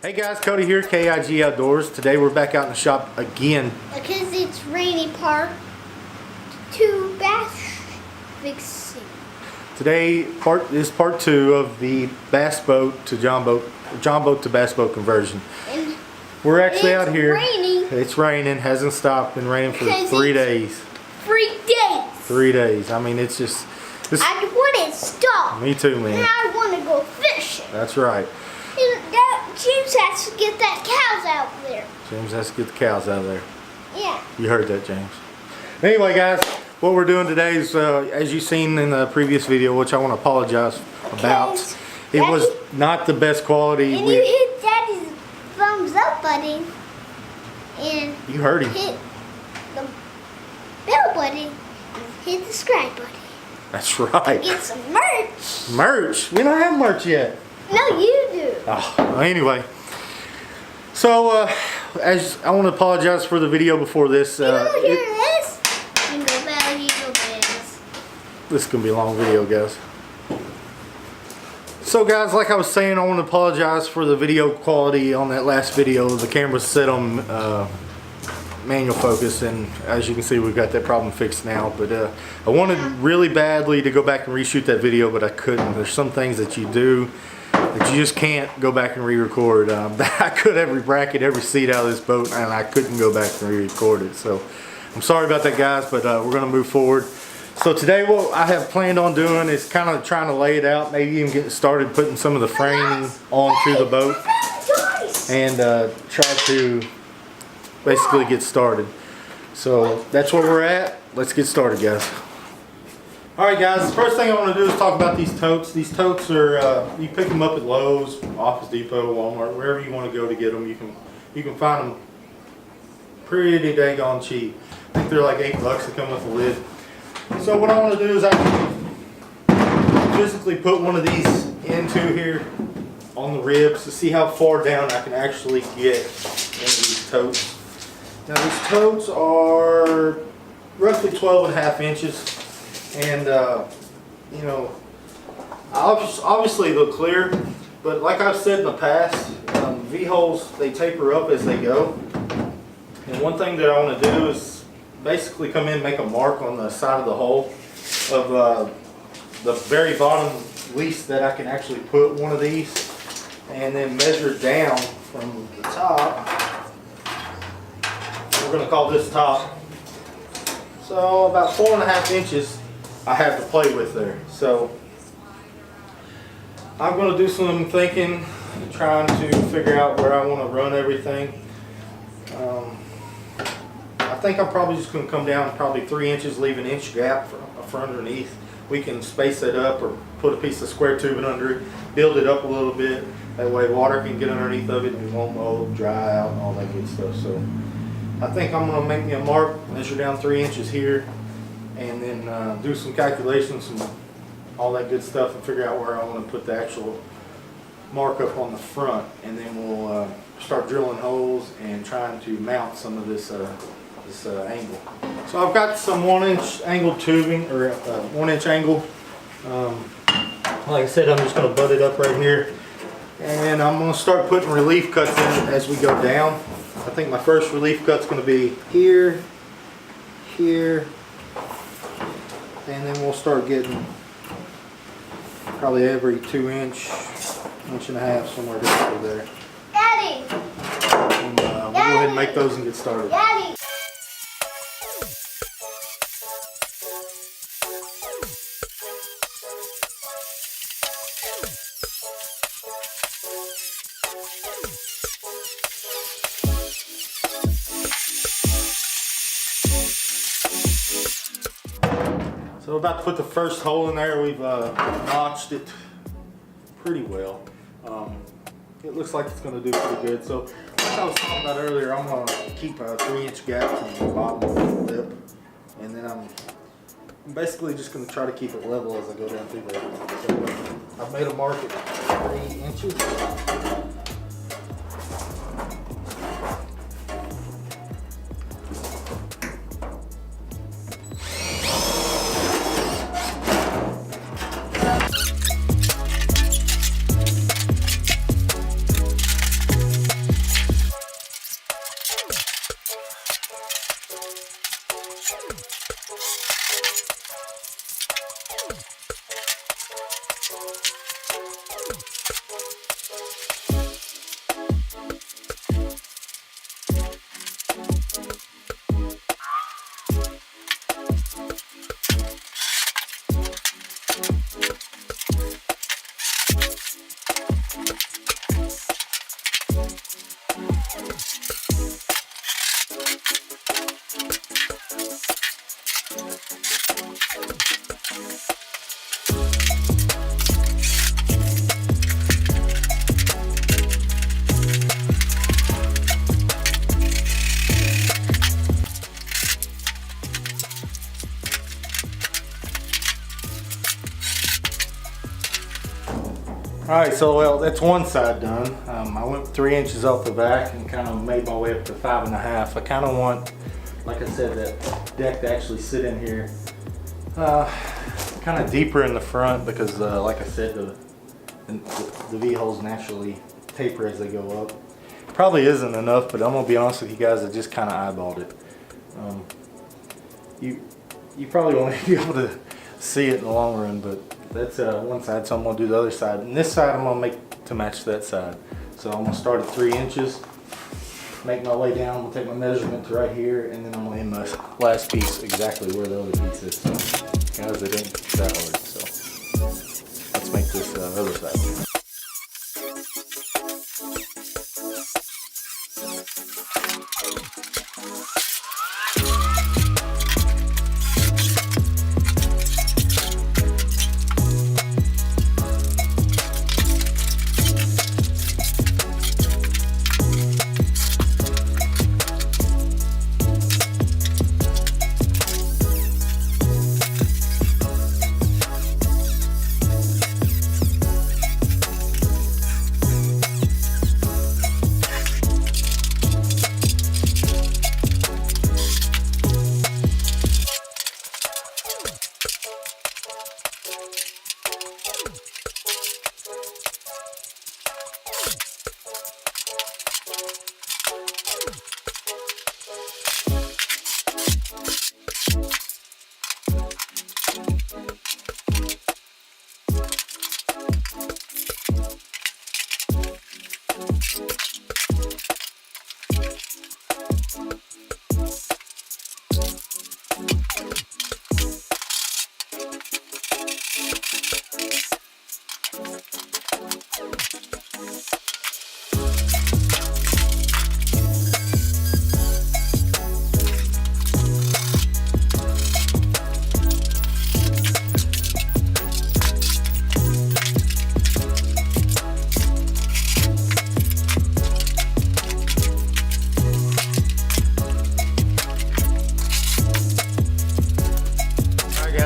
Hey guys, Cody here, KIG Outdoors. Today we're back out in the shop again. Because it's rainy part 2 bass fixing. Today is part 2 of the bass boat to John boat to bass boat conversion. And we're actually out here. It's raining, hasn't stopped, been raining for 3 days. 3 days. 3 days. I mean, it's just. I want it stopped. Me too, man. And I want to go fishing. That's right. James has to get that cows out there. James has to get the cows out of there. Yeah. You heard that, James. Anyway, guys, what we're doing today is, as you've seen in the previous video, which I want to apologize about, it was not the best quality. And you hit Daddy's thumbs up button, and you heard him. Hit the bell button, and hit the subscribe button. That's right. Get some merch. Merch? We don't have merch yet. No, you do. Oh, anyway, so as I want to apologize for the video before this. You don't hear this? Jingle bell, jingle bells. This is gonna be a long video, guys. So, guys, like I was saying, I want to apologize for the video quality on that last video. The camera's set on manual focus, and as you can see, we've got that problem fixed now. But I wanted really badly to go back and reshoot that video, but I couldn't. There's some things that you do that you just can't go back and re-record. I could have re-bracket every seat out of this boat, and I couldn't go back and re-record it. So I'm sorry about that, guys, but we're going to move forward. So today what I have planned on doing is kind of trying to lay it out, maybe even getting started putting some of the framing onto the boat, and try to basically get started. So that's where we're at. Let's get started, guys. Alright, guys, the first thing I want to do is talk about these totes. These totes are, you pick them up at Lowe's, Office Depot, Walmart, wherever you want to go to get them. You can find them pretty dang on cheap. I think they're like $8 to come with a lid. So what I want to do is actually physically put one of these into here on the ribs to see how far down I can actually get into these totes. Now these totes are roughly 12.5 inches. And, you know, obviously they'll clear, but like I've said in the past, V-holes, they taper up as they go. And one thing that I want to do is basically come in and make a mark on the side of the hole of the very bottom least that I can actually put one of these, and then measure down from the top. We're going to call this top. So about 4.5 inches I have to play with there. So I'm going to do some thinking, trying to figure out where I want to run everything. I think I'm probably just going to come down probably 3 inches, leave an inch gap for underneath. We can space that up or put a piece of square tubing under it, build it up a little bit. That way water can get underneath of it and it won't mold, dry out, and all that good stuff. So I think I'm going to make me a mark, measure down 3 inches here, and then do some calculations and all that good stuff and figure out where I want to put the actual mark up on the front, and then we'll start drilling holes and trying to mount some of this angle. So I've got some 1-inch angled tubing, or 1-inch angle. Like I said, I'm just going to butt it up right here, and I'm going to start putting relief cuts in as we go down. I think my first relief cut's going to be here, here, and then we'll start getting probably every 2-inch, 1.5 inch, somewhere down there. Daddy! And we'll go ahead and make those and get started. Daddy! So we're about to put the first hole in there. We've notched it pretty well. It looks like it's going to do pretty good. So like I was talking about earlier, I'm going to keep a 3-inch gap from the bottom of the lip. And then I'm basically just going to try to keep it level as I go down through there. So I've made a mark at 3 inches. Alright, so well, that's one side done. I went 3 inches off the back and kind of made my way up to 5.5. I kind of want, like I said, that deck to actually sit in here kind of deeper in the front because like I said, the V-holes naturally taper as they go up. Probably isn't enough, but I'm going to be honest with you guys, I just kind of eyeballed it. You probably won't be able to see it in the long run, but that's one side, so I'm going to do the other side. And this side I'm going to make to match that side. So I'm going to start at 3 inches, make my way down, I'm going to take my measurement to right here, and then I'm going to end my last piece exactly where the other piece is. So, guys, it ain't that hard, so let's make this other side.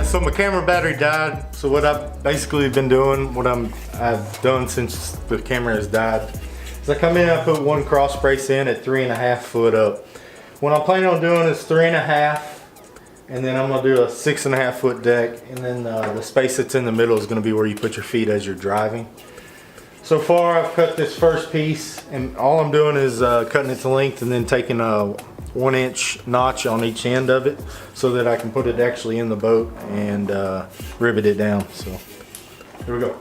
So my camera battery died. So what I've basically been doing, I've done since the camera has died, is I come in and I put one cross brace in at 3.5 foot up. What I'm planning on doing is 3.5, and then I'm gonna do a 6.5 foot deck, and then the space that's in the middle is gonna be where you put your feet as you're driving. So far I've cut this first piece, and all I'm doing is cutting it to length and then taking a 1-inch notch on each end of it so that I can put it actually in the boat and rivet it down. So here we go.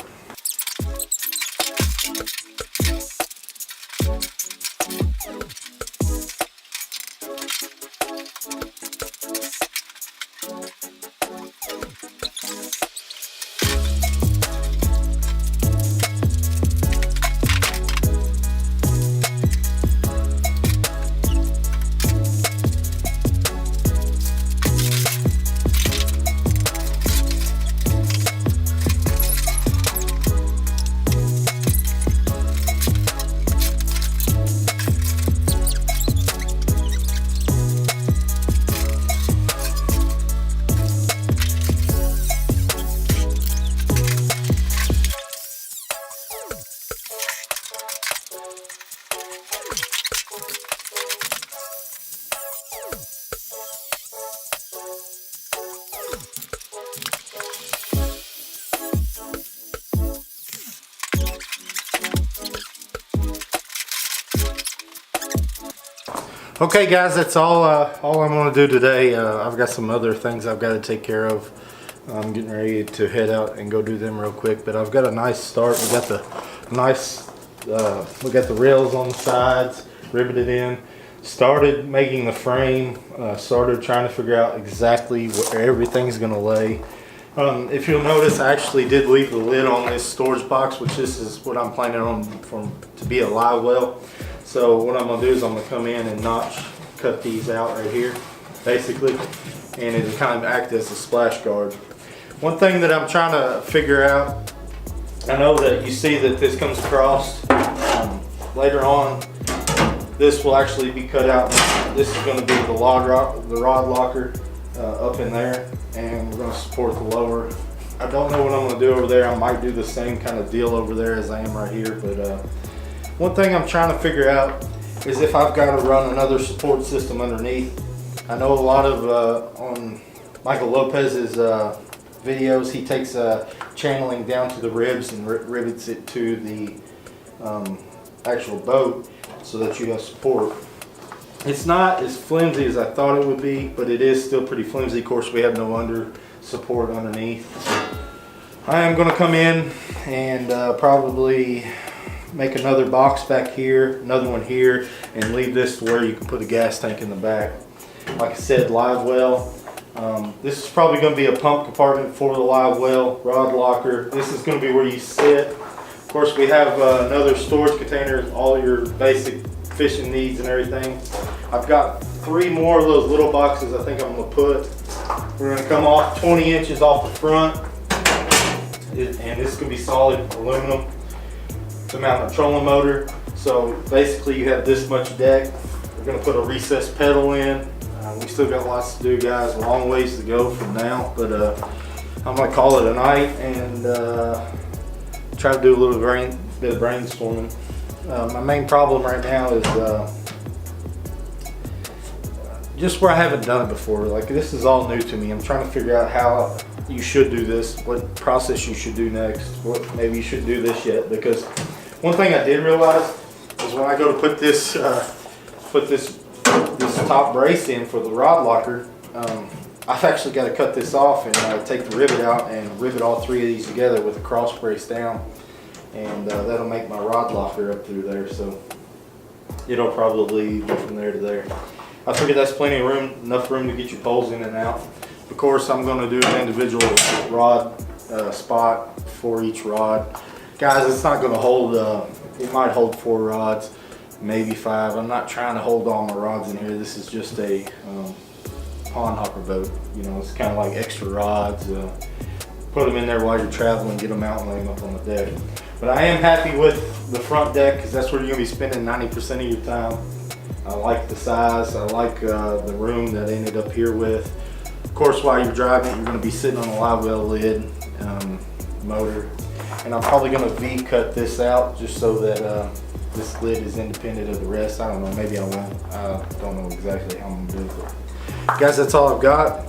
Okay guys, that's all I'm going to do today. I've got some other things I've got to take care of. I'm getting ready to head out and go do them real quick, but I've got a nice start. We got the we got the rails on the sides riveted in. Started making the frame. Started trying to figure out exactly where everything's going to lay. If you'll notice, I actually did leave the lid on this storage box, which this is what I'm planning on to be a live well. So what I'm going to do is I'm going to come in and cut these out right here, basically, and it'll kind of act as a splash guard. One thing that I'm trying to figure out, I know that you see that this comes across. Later on, this will actually be cut out. This is going to be the rod locker up in there, and we're going to support the lower. I don't know what I'm going to do over there. I might do the same kind of deal over there as I am right here, but one thing I'm trying to figure out is if I've got to run another support system underneath. I know a lot of on Michael Lopez's videos, he takes channeling down to the ribs and rivets it to the actual boat so that you have support. It's not as flimsy as I thought it would be, but it is still pretty flimsy. Of course, we have no under support underneath. I am going to come in and probably make another box back here, another one here, and leave this to where you can put a gas tank in the back. Like I said, live well. This is probably going to be a pump compartment for the live well, rod locker. This is going to be where you sit. Of course, we have another storage container, all your basic fishing needs and everything. I've got 3 more of those little boxes I think I'm going to put. We're going to come off 20 inches off the front, and this is going to be solid aluminum to mount a trolling motor. So basically you have this much deck. We're going to put a recessed pedal in. We still got lots to do, guys, a long ways to go from now, but I'm going to call it a night and try to do a little bit of brainstorming. My main problem right now is just where I haven't done it before. Like, this is all new to me. I'm trying to figure out how you should do this, what process you should do next, what maybe you shouldn't do this yet, because one thing I did realize is when I go to put this top brace in for the rod locker, I've actually got to cut this off and take the rivet out and rivet all 3 of these together with a cross brace down, and that'll make my rod locker up through there, so it'll probably go from there to there. I figured that's plenty of room, enough room to get your poles in and out. Of course, I'm going to do an individual rod spot for each rod. Guys, it's not going to hold, it might hold 4 rods, maybe 5. I'm not trying to hold all my rods in here. This is just a pond hopper boat. You know, it's kind of like extra rods. Put them in there while you're traveling, get them out and lay them up on the deck. But I am happy with the front deck because that's where you're going to be spending 90% of your time. I like the size. I like the room that I ended up here with. Of course, while you're driving, you're going to be sitting on a live well lid motor. And I'm probably going to V-cut this out just so that this lid is independent of the rest. I don't know, maybe I won't. I don't know exactly how I'm going to do it. Guys, that's all I've got.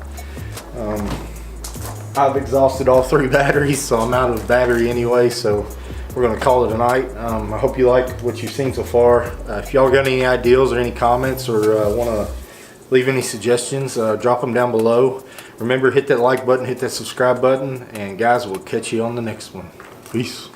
I've exhausted all 3 batteries, so I'm out of battery anyway, so we're going to call it a night. I hope you like what you've seen so far. If y'all got any ideas or any comments or want to leave any suggestions, drop them down below. Remember, hit that like button, hit that subscribe button, and guys, we'll catch you on the next one. Peace.